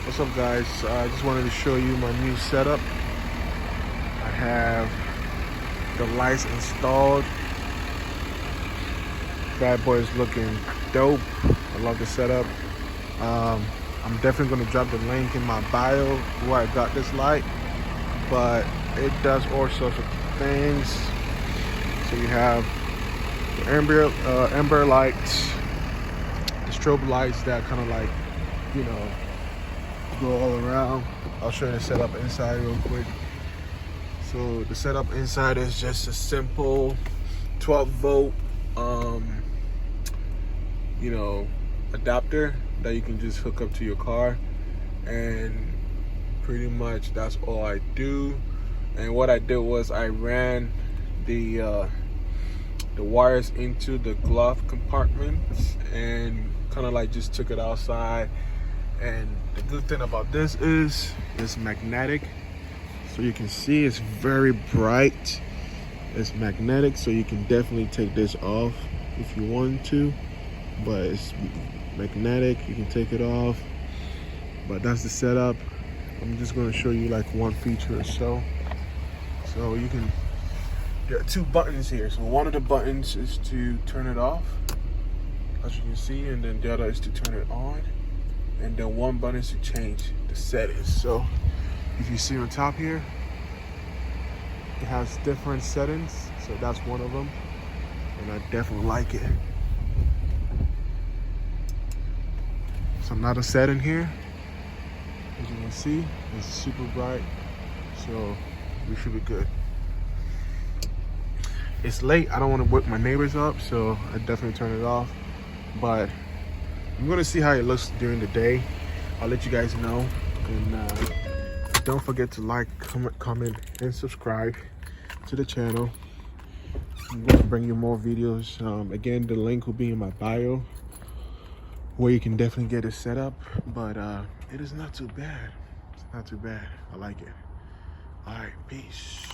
What's up, guys? I just wanted to show you my new setup. I have the lights installed. Bad boy is looking dope. I love the setup. I'm definitely going to drop the link in my bio where I got this light, but it does all sorts of things. So you have the amber lights, the strobe lights that kind of like, you know, go all around. I'll show you the setup inside real quick. So the setup inside is just a simple 12-volt adapter that you can just hook up to your car, and pretty much that's all I do. And what I did was I ran the wires into the glove compartments and kind of like just took it outside. And the good thing about this is it's magnetic, so you can see it's very bright. It's magnetic, so you can definitely take this off if you want to, but it's magnetic, you can take it off. But that's the setup. I'm just going to show you like one feature or so. So you can, there are two buttons here. So one of the buttons is to turn it off, as you can see, and then the other is to turn it on. And then one button is to change the settings. So if you see on top here, it has different settings. So that's one of them, and I definitely like it. So another setting here, as you can see, it's super bright. So we should be good. It's late. I don't want to wake my neighbors up, so I definitely turn it off. But I'm gonna see how it looks during the day. I'll let you guys know. And don't forget to like, comment, and subscribe to the channel. I'm gonna bring you more videos. Again, the link will be in my bio, where you can definitely get it set up. But it is not too bad. It's not too bad. I like it. All right, peace.